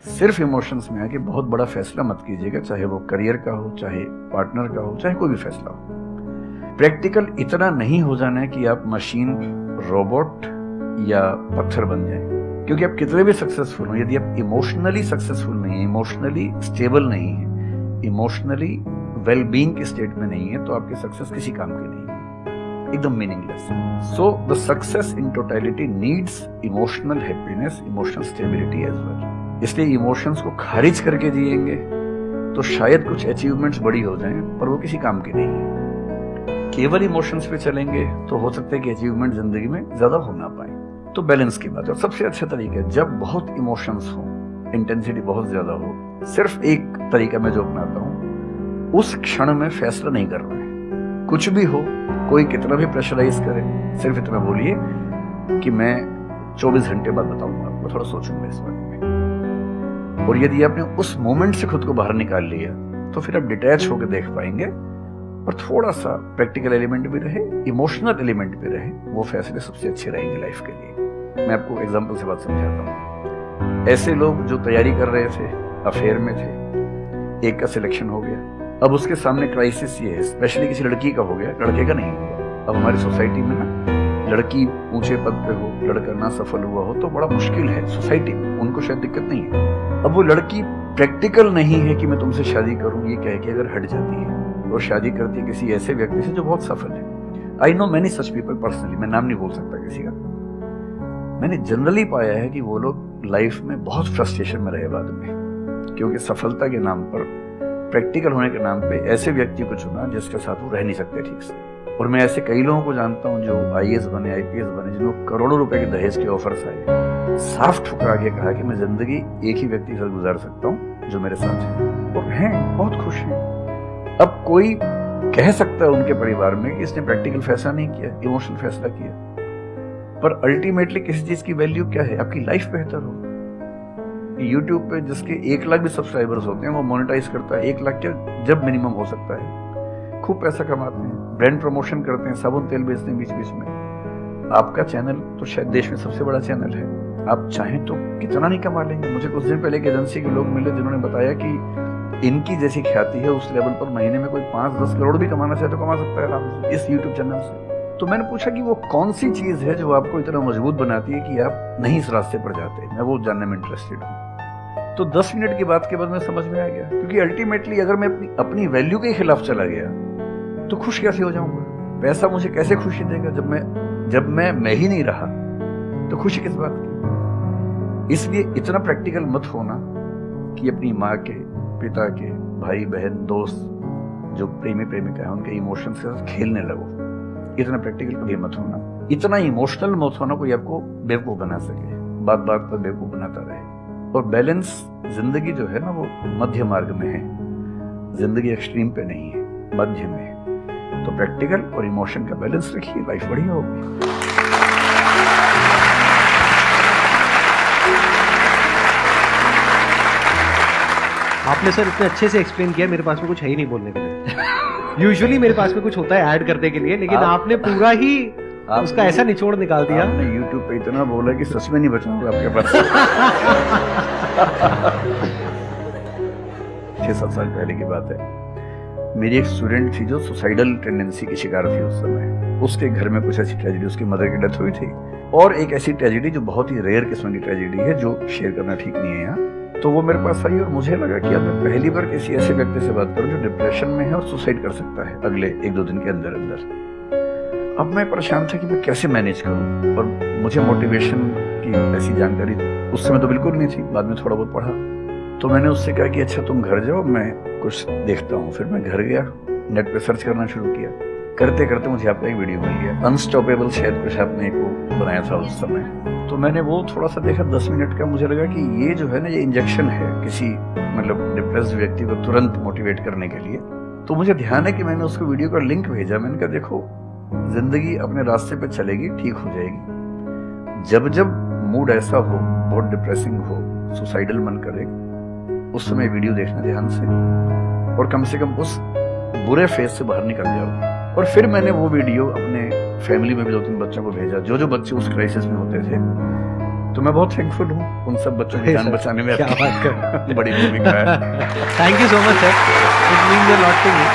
सिर्फ इमोशंस में आके बहुत बड़ा फैसला मत कीजिएगा, चाहे वो करियर का हो, चाहे पार्टनर का हो, चाहे कोई भी फैसला हो। प्रैक्टिकल इतना नहीं हो जाना है कि आप मशीन, रोबोट या पत्थर बन जाए। क्योंकि आप कितने भी सक्सेसफुल हो, यदि आप इमोशनली सक्सेसफुल नहीं है, इमोशनली स्टेबल नहीं है, इमोशनली वेलबींग के स्टेट में नहीं है, तो आपकी सक्सेस किसी काम की नहीं है, एकदम meaningless. So the success in totality needs emotional happiness, emotional stability as well. इसलिए इमोशंस को खारिज करके जिएंगे तो शायद कुछ अचीवमेंट्स बड़ी हो जाएं, पर वो किसी काम की नहीं है। केवल इमोशंस पे चलेंगे तो हो सकता है कि अचीवमेंट जिंदगी में ज्यादा हो ना पाए। तो बैलेंस की बात है। और सबसे अच्छा तरीका है, जब बहुत इमोशंस हो, इंटेंसिटी बहुत ज्यादा हो, सिर्फ एक तरीका मैं जो अपनाता हूँ, उस क्षण में फैसला नहीं करना है। कुछ भी हो, कोई कितना भी प्रेशराइज करे, सिर्फ इतना बोलिए कि मैं 24 घंटे बाद बताऊंगा आपको, थोड़ा सोचूंगा इस बारे में। और यदि आपने उस मोमेंट से खुद को बाहर निकाल लिया तो फिर आप डिटैच होकर देख पाएंगे, और थोड़ा सा प्रैक्टिकल एलिमेंट भी रहे, इमोशनल एलिमेंट भी रहे, वो फैसले सबसे अच्छे रहेंगे लाइफ के लिए। मैं आपको एग्जांपल से बात समझाता हूँ। ऐसे लोग जो तैयारी कर रहे थे, अफेयर में थे, एक का सिलेक्शन हो गया, अब उसके सामने क्राइसिस ये है, स्पेशली किसी लड़की का हो गया, लड़के का नहीं हुआ। अब हमारी सोसाइटी में ना, लड़की ऊंचे पद पे हो, लड़का ना सफल हुआ हो तो बड़ा मुश्किल है सोसाइटी में। उनको शायद दिक्कत नहीं है। अब वो लड़की प्रैक्टिकल नहीं है कि मैं तुमसे शादी करूं, ये कह के अगर हट जाती है और शादी करती है किसी ऐसे व्यक्ति से जो बहुत सफल है। I know many such people personally, मैं नाम नहीं बोल सकता किसी का। मैंने जनरली पाया है कि वो लोग लाइफ में बहुत फ्रस्ट्रेशन में रहे बाद में, क्योंकि सफलता के नाम पर, प्रैक्टिकल होने के नाम पे ऐसे व्यक्ति को चुना जिसके साथ वो रह नहीं सकते ठीक से। और मैं ऐसे कई लोगों को जानता हूं जो IAS बने, IPS बने, जिनको करोड़ों रुपए के दहेज के ऑफर्स आए, साफ ठुकरा के कहा कि मैं जिंदगी एक ही व्यक्ति के साथ गुजार सकता हूँ जो मेरे साथ है, और हैं बहुत खुश हैं। अब कोई कह सकता है उनके परिवार में कि इसने प्रैक्टिकल फैसला नहीं किया, इमोशनल फैसला किया, पर अल्टीमेटली किसी चीज की वैल्यू क्या है? आपकी लाइफ बेहतर हो। यूट्यूब पे जिसके 1 लाख भी सब्सक्राइबर्स होते हैं वो मोनेटाइज करता है 1 लाख के जब मिनिमम हो सकता है, खूब पैसा कमाते हैं, ब्रांड प्रमोशन करते हैं, साबुन तेल बेचते हैं बीच बीच में। आपका चैनल तो शायद देश में सबसे बड़ा चैनल है, आप चाहें तो कितना नहीं कमा लेंगे। मुझे कुछ दिन पहले एक एजेंसी के लोग मिले जिन्होंने बताया कि इनकी जैसी ख्याति है उस लेवल पर महीने में कोई 5-10 करोड़ भी कमाना चाहे तो कमा सकता है आराम से इस यूट्यूब चैनल से। तो मैंने पूछा कि वो कौन सी चीज है जो आपको इतना मजबूत बनाती है कि आप नहीं इस रास्ते पर जाते। मैं वो जानने में इंटरेस्टेड हूँ। तो 10 मिनट की बात के बाद मैं समझ में आ गया, क्योंकि अल्टीमेटली अगर मैं अपनी वैल्यू के खिलाफ चला गया तो खुश कैसे हो जाऊंगा? पैसा मुझे कैसे खुशी देगा जब मैं ही नहीं रहा, तो खुशी किस बात की? इसलिए इतना प्रैक्टिकल मत होना कि अपनी माँ के, पिता के, भाई बहन, दोस्त, जो प्रेमी प्रेमिका है, उनके इमोशंस के साथ खेलने लगो। इतना प्रैक्टिकल कभी मत होना, इतना इमोशनल मत होना कोई आपको बेवकूफ बना सके, बात बात पर बेवकूफ बनाता रहे। और बैलेंस, जिंदगी जो है ना वो मध्य मार्ग में है, जिंदगी एक्सट्रीम पे नहीं है, मध्य में है। तो प्रैक्टिकल और इमोशन का बैलेंस रखिए, लाइफ बढ़िया होगी। आपने सर इतने अच्छे से एक्सप्लेन किया, मेरे पास में कुछ है ही नहीं बोलने के लिए। यूजुअली मेरे पास में कुछ होता है ऐड करने के लिए, लेकिन आपने पूरा ही उसका ऐसा निचोड़ निकाल दिया। आपने YouTube पे इतना बोला कि सच में नहीं बचाऊंगा आपके पास। 6-7 साल पहले की बात है, मेरी एक स्टूडेंट थी जो सुसाइडल टेंडेंसी की शिकार थी उस समय। उसके घर में कुछ ऐसी ट्रेजेडी, उसकी मदर की डेथ हुई थी, और एक ऐसी ट्रेजेडी जो बहुत ही रेयर किस्म की ट्रेजेडी है, जो शेयर करना ठीक नहीं है यहाँ। तो वो मेरे पास आई और मुझे लगा कि अब मैं पहली बार किसी ऐसे व्यक्ति से बात करूं जो डिप्रेशन में है और सुसाइड कर सकता है अगले 1-2 दिन के अंदर अंदर। अब मैं परेशान था कि मैं कैसे मैनेज करूं, और मुझे मोटिवेशन की ऐसी जानकारी उस समय तो बिल्कुल नहीं थी, बाद में थोड़ा बहुत पढ़ा। तो मैंने उससे कहा कि अच्छा तुम घर जाओ, मैं कुछ देखता हूँ। फिर मैं घर गया, नेट पे सर्च करना शुरू किया। करते करते मुझे आपका एक वीडियो मिल गया, अनस्टॉपेबल, शायद कुछ आपने एक वो बनाया था उस समय। तो मैंने वो थोड़ा सा देखा 10 मिनट का। मुझे लगा कि ये जो है ना, ये इंजेक्शन है किसी मतलब डिप्रेस्ड व्यक्ति को तुरंत मोटिवेट करने के लिए। तो मुझे ध्यान है कि मैंने उसको वीडियो का लिंक भेजा। मैंने कहा देखो, जिंदगी अपने रास्ते पे चलेगी, ठीक हो जाएगी। जब जब मूड ऐसा हो, बहुत डिप्रेसिंग हो, सुसाइडल मन करे, उस समय वीडियो देखना ध्यान से, और कम से कम उस बुरे फेज से बाहर निकल जाओ। और फिर मैंने वो वीडियो अपने फैमिली में भी 2-3 बच्चों को भेजा, जो बच्चे उस क्राइसिस में होते थे। तो मैं बहुत थैंकफुल हूँ उन सब बच्चों की जान बचाने में आपकी बड़ी भूमिका है। Thank you so much sir, it means a lot to me.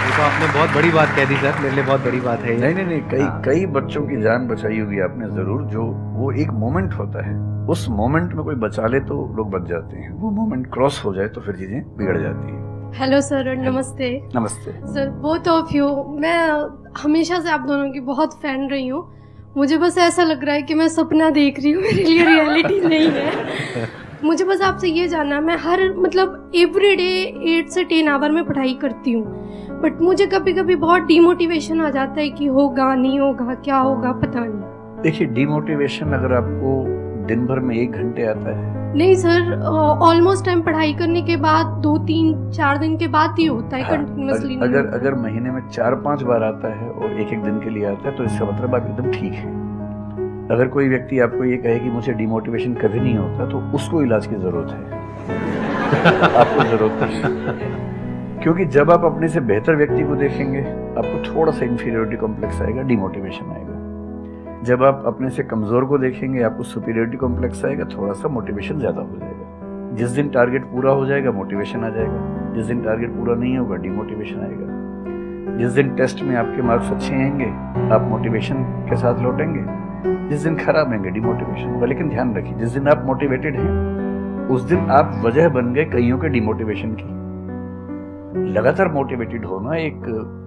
तो आपने बहुत बड़ी बात कह दी सर, मेरे लिए बहुत बड़ी बात है। नहीं, कई बच्चों की जान बचाई होगी आपने जरूर। जो वो एक मोमेंट होता है, उस मोमेंट में कोई बचा ले तो लोग बच जाते हैं, वो मोमेंट क्रॉस हो जाए तो फिर चीजें बिगड़ जाती है। हेलो सर, नमस्ते। नमस्ते सर, बोथ ऑफ यू, मैं हमेशा से आप दोनों की बहुत फैन रही हूँ। मुझे बस ऐसा लग रहा है कि मैं सपना देख रही हूँ, मेरे लिए रियलिटी नहीं है। मुझे बस आपसे ये जानना, मैं हर मतलब एवरी डे 8 से 10 आवर में पढ़ाई करती हूँ, बट मुझे कभी कभी बहुत डिमोटिवेशन आ जाता है कि होगा नहीं होगा, क्या होगा पता नहीं। देखिए, डिमोटिवेशन अगर आपको दिन भर में 1 घंटे आता है? नहीं सर, ऑलमोस्ट टाइम पढ़ाई करने के बाद 2-3-4 दिन के बाद ही होता है। हाँ, कंटिन्यूअसली अगर महीने में 4-5 बार आता है और एक दिन के लिए आता है तो इसका मतलब आप एकदम ठीक है। अगर कोई व्यक्ति आपको ये कहे कि मुझे डिमोटिवेशन कभी नहीं होता, तो उसको इलाज की जरूरत है। आपको जरूरत नहीं, क्योंकि जब आप अपने से बेहतर व्यक्ति को देखेंगे आपको थोड़ा सा इंफीरियरिटी कॉम्प्लेक्स आएगा, डिमोटिवेशन आएगा। जब आप अपने से कमजोर को देखेंगे आपको सुपीरियरिटी कॉम्प्लेक्स आएगा, थोड़ा सा मोटिवेशन ज्यादा हो जाएगा। जिस दिन टारगेट पूरा हो जाएगा मोटिवेशन आ जाएगा, जिस दिन टारगेट पूरा नहीं होगा डिमोटिवेशन आएगा। जिस दिन टेस्ट में आपके मार्क्स अच्छे आएंगे आप मोटिवेशन के साथ लौटेंगे, जिस दिन खराब आएंगे डिमोटिवेशन होगा। लेकिन ध्यान रखिए, जिस दिन आप मोटिवेटेड हैं उस दिन आप वजह बन गए कईयों के डिमोटिवेशन की। लगातार मोटिवेटेड होना एक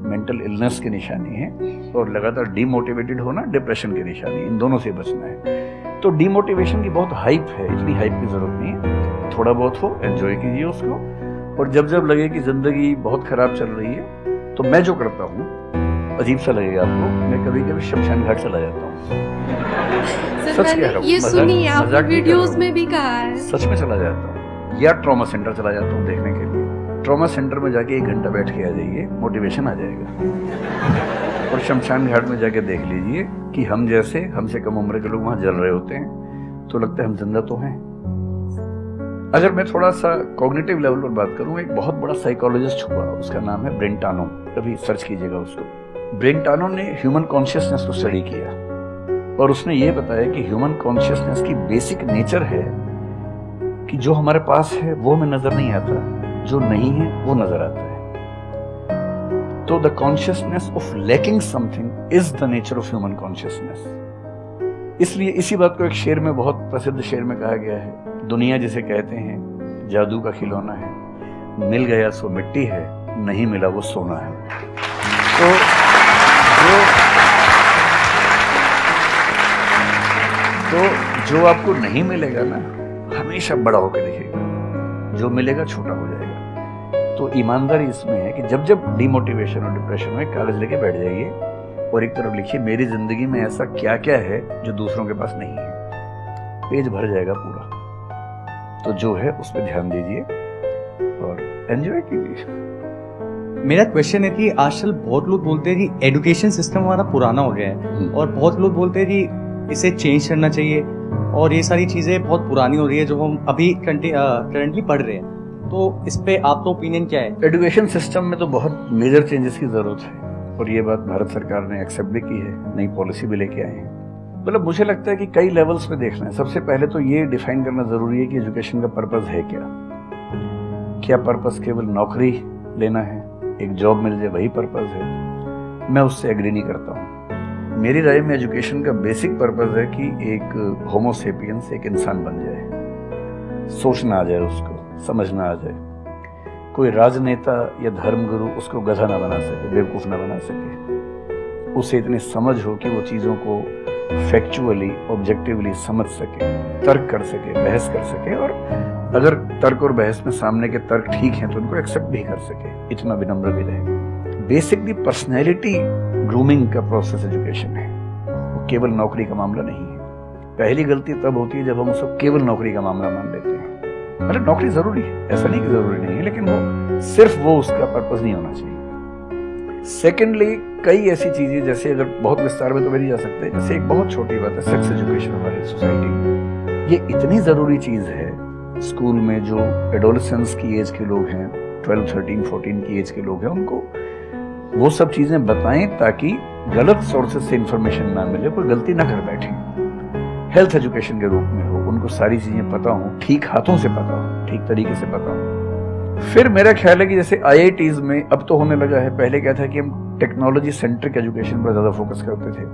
मेंटल इलनेस की निशानी है और लगातार डिमोटिवेटेड होना डिप्रेशन की निशानी है। इन दोनों से बचना है। तो डिमोटिवेशन की बहुत हाइप है, इतनी हाइप की जरूरत नहीं है। थोड़ा बहुत हो, एंजॉय कीजिए उसको, और जब जब लगे कि जिंदगी बहुत खराब चल रही है तो मैं जो करता हूँ, अजीब सा लगेगा आपको, मैं कभी कभी शमशान घाट चला जाता हूँ। सच कह रहा हूँ, ये सुनी आपने वीडियोस में भी कहा है। सच में चला जाता हूँ, या ट्रॉमा सेंटर चला जाता हूँ देखने के लिए। ट्रॉमा सेंटर में जाके 1 घंटा बैठ के आ जाइए, मोटिवेशन आ जाएगा। और शमशान घाट में जाके देख लीजिए कि हम जैसे हमसे कम उम्र के लोग वहां जल रहे होते हैं, तो लगता है हम जिंदा तो हैं। अगर मैं थोड़ा सा कॉग्निटिव लेवल पर बात करूं, एक बहुत बड़ा साइकोलॉजिस्ट हुआ, उसका नाम है ब्रेंटानो, कभी सर्च कीजिएगा उसको। ब्रेंटानो ने ह्यूमन कॉन्शियसनेस को स्टडी किया और उसने ये बताया कि ह्यूमन कॉन्शियसनेस की बेसिक नेचर है कि जो हमारे पास है वो हमें नजर नहीं आता, जो नहीं है वो नजर आता है। तो the consciousness of lacking something is the nature of human consciousness. इसलिए इसी बात को एक शेर में, बहुत प्रसिद्ध शेर में कहा गया है, दुनिया जिसे कहते हैं जादू का खिलौना है, मिल गया सो मिट्टी है, नहीं मिला वो सोना है। तो जो आपको नहीं मिलेगा ना, हमेशा बड़ा होकर दिखेगा, जो मिलेगा छोटा हो जाएगा। तो ईमानदारी इसमें है कि जब जब डिमोटिवेशन और डिप्रेशन में कागज लेके बैठ जाइए और एक तरफ लिखिए मेरी जिंदगी में ऐसा क्या क्या है जो दूसरों के पास नहीं है, पेज भर जाएगा पूरा। तो जो है उस पर ध्यान दीजिए और एंजॉय कीजिए। मेरा क्वेश्चन है कि आजकल बहुत लोग बोलते हैं कि एजुकेशन सिस्टम हमारा पुराना हो गया है और बहुत लोग बोलते हैं कि इसे चेंज करना चाहिए और ये सारी चीजें बहुत पुरानी हो रही है जो हम अभी करंटली पढ़ रहे हैं। तो इस पे आपका ओपिनियन क्या है? एजुकेशन सिस्टम में तो बहुत मेजर चेंजेस की जरूरत है और ये बात भारत सरकार ने एक्सेप्ट भी की है, नई पॉलिसी भी लेके आए हैं। मतलब मुझे लगता है कि कई लेवल्स पे देखना है। सबसे पहले तो ये डिफाइन करना जरूरी है कि एजुकेशन का पर्पस है क्या पर्पस केवल नौकरी लेना है, एक जॉब मिल जाए वही पर्पस है? मैं उससे एग्री नहीं करता हूँ। मेरी राय में एजुकेशन का बेसिक पर्पस है कि एक होमो सेपियंस, एक इंसान बन जाए, सोचना आ जाए उसको, समझना आ जाए। कोई राजनेता या धर्मगुरु उसको गधा ना बना सके, बेवकूफ ना बना सके। उसे इतनी समझ हो कि वो चीजों को फैक्चुअली, ऑब्जेक्टिवली समझ सके, तर्क कर सके, बहस कर सके, और अगर तर्क और बहस में सामने के तर्क ठीक हैं तो उनको एक्सेप्ट भी कर सके, इतना विनम्र भी रहे। बेसिकली पर्सनैलिटी ग्रूमिंग का प्रोसेस एजुकेशन है, वो केवल नौकरी का मामला नहीं है। पहली गलती तब होती है जब हम उसको केवल नौकरी का मामला मान लेते हैं। मतलब नौकरी जरूरी है, ऐसा नहीं कि जरूरी नहीं है, लेकिन वो सिर्फ वो उसका पर्पस नहीं होना चाहिए। सेकेंडली, कई ऐसी चीजें, जैसे अगर बहुत विस्तार में तो नहीं जा सकते, जैसे एक बहुत छोटी बात है सेक्स एजुकेशन हमारी सोसाइटी में। ये इतनी जरूरी चीज है स्कूल में। जो एडोलेसेंस की एज के लोग हैं, 12, 13, 14 की एज के लोग हैं, उनको वो सब चीजें बताएं ताकि गलत सोर्सेज से इंफॉर्मेशन ना मिले, कोई गलती ना कर बैठे। हेल्थ एजुकेशन के रूप में हो, उनको सारी चीजें पता हो, ठीक हाथों से पता हो, ठीक तरीके से पता हो। फिर मेरा ख्याल है कि जैसे IITs में अब तो होने लगा है, पहले क्या था कि हम टेक्नोलॉजी सेंट्रिक एजुकेशन पर ज्यादा फोकस करते थे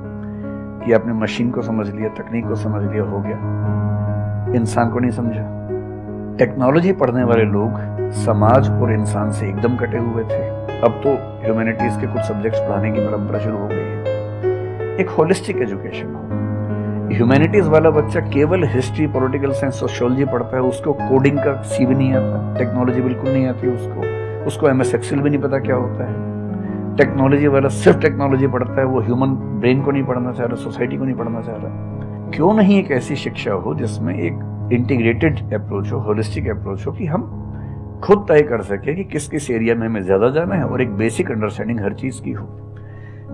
कि आपने मशीन को समझ लिया, तकनीक को समझ लिया, हो गया, इंसान को नहीं समझा। टेक्नोलॉजी पढ़ने वाले लोग समाज और इंसान से एकदम कटे हुए थे। अब तो ह्यूमैनिटीज के कुछ सब्जेक्ट्स पढ़ाने की परंपरा शुरू हो गई है। एक होलिस्टिक एजुकेशन हो, ह्यूमैनिटीज वाला बच्चा केवल हिस्ट्री, पॉलिटिकल साइंस, सोशियोलॉजी पढ़ता है, उसको कोडिंग का सी भी नहीं आता, टेक्नोलॉजी बिल्कुल नहीं आती उसको MS एक्सेल भी नहीं पता क्या होता है। टेक्नोलॉजी वाला सिर्फ टेक्नोलॉजी पढ़ता है, वो ह्यूमन ब्रेन को नहीं पढ़ना चाह रहा, सोसाइटी को नहीं पढ़ना चाह रहा। क्यों नहीं एक ऐसी शिक्षा हो जिसमें एक इंटीग्रेटेड अप्रोच हो, होलिस्टिक अप्रोच हो, कि हम खुद तय कर सके कि किस किस एरिया में हमें ज्यादा जाना है और एक बेसिक अंडरस्टैंडिंग हर चीज की हो।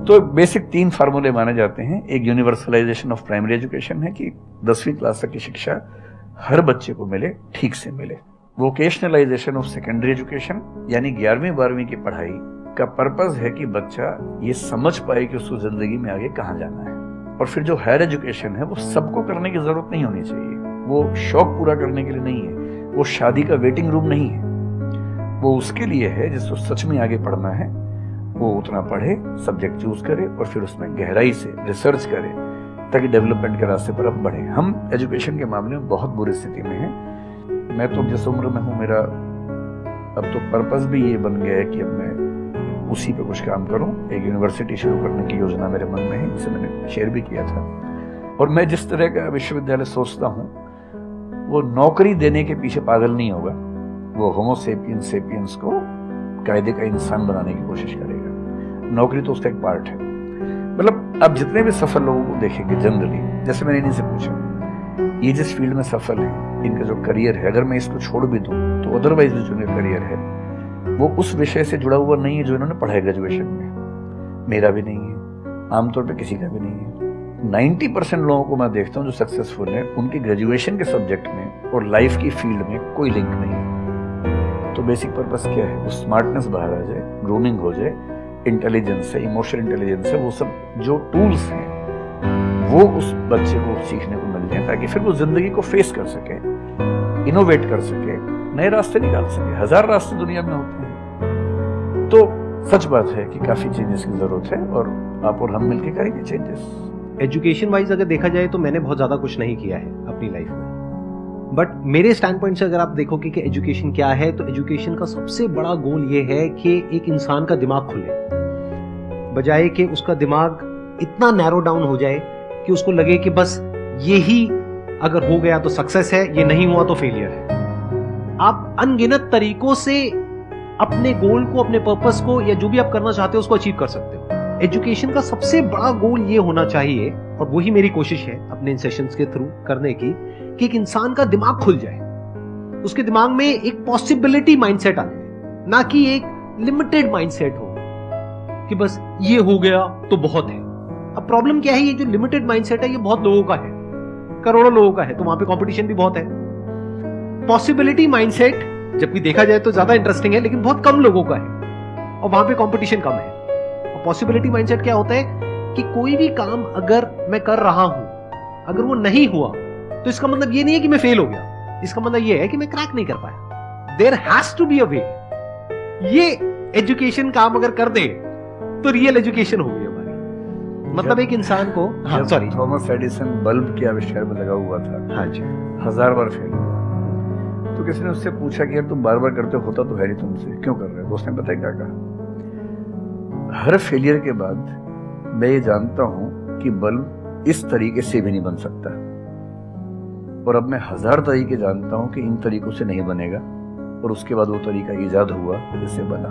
तो बेसिक 3 फार्मूले माने जाते हैं। एक यूनिवर्सलाइजेशन ऑफ प्राइमरी एजुकेशन है कि 10वीं क्लास तक की शिक्षा हर बच्चे को मिले, ठीक से मिले। वोकेशनलाइजेशन ऑफ सेकेंडरी एजुकेशन, यानी 11वीं 12वीं की पढ़ाई का पर्पस है कि बच्चा ये समझ पाए कि उसको जिंदगी में आगे कहाँ जाना है। और फिर जो हायर एजुकेशन है वो सबको करने की जरूरत नहीं होनी चाहिए, वो शौक पूरा करने के लिए नहीं है, वो शादी का वेटिंग रूम नहीं है, वो उसके लिए है जिसको सच में आगे पढ़ना है, वो उतना पढ़े, सब्जेक्ट चूज करे और फिर उसमें गहराई से रिसर्च करे ताकि डेवलपमेंट के रास्ते पर अब बढ़े। हम एजुकेशन के मामले में बहुत बुरी स्थिति में हैं। मैं तो जिस उम्र में हूँ, मेरा अब तो पर्पस भी ये बन गया है कि अब मैं उसी पे कुछ काम करूँ। एक यूनिवर्सिटी शुरू करने की योजना मेरे मन में है, जिसे मैंने शेयर भी किया था। और मैं जिस तरह का विश्वविद्यालय सोचता हूँ, वो नौकरी देने के पीछे पागल नहीं होगा, वो होमो सेपियंस को कायदे का इंसान बनाने की कोशिश करेगा। नौकरी तो उसका एक पार्ट है। मतलब आप जितने भी सफल लोगों को देखेंगे जनरली, जैसे मैंने इन्हीं से पूछा, ये जिस फील्ड में सफल है, इनका जो करियर है, अगर मैं इसको छोड़ भी दूं तो अदरवाइज जो इनका करियर है वो उस विषय से जुड़ा हुआ नहीं है जो इन्होंने पढ़ा है ग्रेजुएशन में। मेरा भी नहीं है, आमतौर पर किसी का भी नहीं है। 90% लोगों को मैं देखता हूँ जो सक्सेसफुल है, उनके ग्रेजुएशन के सब्जेक्ट में और लाइफ की फील्ड में कोई लिंक नहीं है। तो बेसिक पर्पस क्या है? वो स्मार्टनेस बाहर आ जाए, ग्रूमिंग हो जाए, इंटेलिजेंस है, इमोशनल इंटेलिजेंस है, वो सब जो टूल्स हैं वो उस बच्चे को सीखने को मिल जाए ताकि फिर वो जिंदगी को फेस कर सके, इनोवेट कर सके, नए रास्ते निकाल सके। 1000 रास्ते दुनिया में होते हैं। तो सच बात है कि काफी चेंजेस की जरूरत है और आप और हम मिलकर करेंगे चेंजेस। एजुकेशन वाइज अगर देखा जाए तो मैंने बहुत ज्यादा कुछ नहीं किया है अपनी लाइफ में, बट मेरे स्टैंड पॉइंट से अगर आप देखोगे कि एजुकेशन क्या है, तो एजुकेशन का सबसे बड़ा गोल ये है कि एक इंसान का दिमाग खुले, बजाय कि उसका दिमाग इतना नैरो डाउन हो जाए कि उसको लगे कि बस यही अगर हो गया तो सक्सेस है, ये नहीं हुआ तो फेलियर है। आप अनगिनत तरीकों से अपने गोल को, अपने पर्पस को, या जो भी आप करना चाहते हो उसको अचीव कर सकते हो। एजुकेशन का सबसे बड़ा गोल ये होना चाहिए, और वही मेरी कोशिश है अपने इन सेशंस के थ्रू करने की, कि एक इंसान का दिमाग खुल जाए, उसके दिमाग में एक पॉसिबिलिटी माइंडसेट आ जाए, ना कि एक लिमिटेड माइंडसेट हो कि बस ये हो गया तो बहुत है। अब प्रॉब्लम क्या है, ये जो लिमिटेड माइंडसेट है ये बहुत लोगों का है, करोड़ों लोगों का है, तो वहां पे कंपटीशन भी बहुत है। पॉसिबिलिटी माइंडसेट जबकि देखा जाए तो ज्यादा इंटरेस्टिंग है, लेकिन बहुत कम लोगों का है और वहां पे कंपटीशन कम है। और पॉसिबिलिटी माइंडसेट क्या होता है कि कोई भी काम अगर मैं कर रहा हूं, अगर वो नहीं हुआ तो इसका मतलब ये नहीं है कि मैं फेल हो गया, इसका मतलब ये है कि मैं क्रैक नहीं कर पाया। There has to be a way. ये एजुकेशन काम अगर कर दे तो रियल एजुकेशन हो गई हमारी। मतलब एक इंसान को, हाँ सॉरी, थॉमस एडिसन बल्ब के आविष्कार में लगा हुआ था, हाँ जी, 1000 बार फेल हुआ। तो किसी ने उससे पूछा कि यार तुम बार बार करते होता तो है नहीं तुमसे, क्यों कर रहे हो? उसने पता है क्या कहा? हर फेलियर के बाद मैं ये जानता हूं कि बल्ब इस तरीके से भी नहीं बन सकता, और अब मैं 1000 तरीके जानता हूं कि इन तरीकों से नहीं बनेगा, और उसके बाद वो तरीका ईजाद हुआ जिससे बना।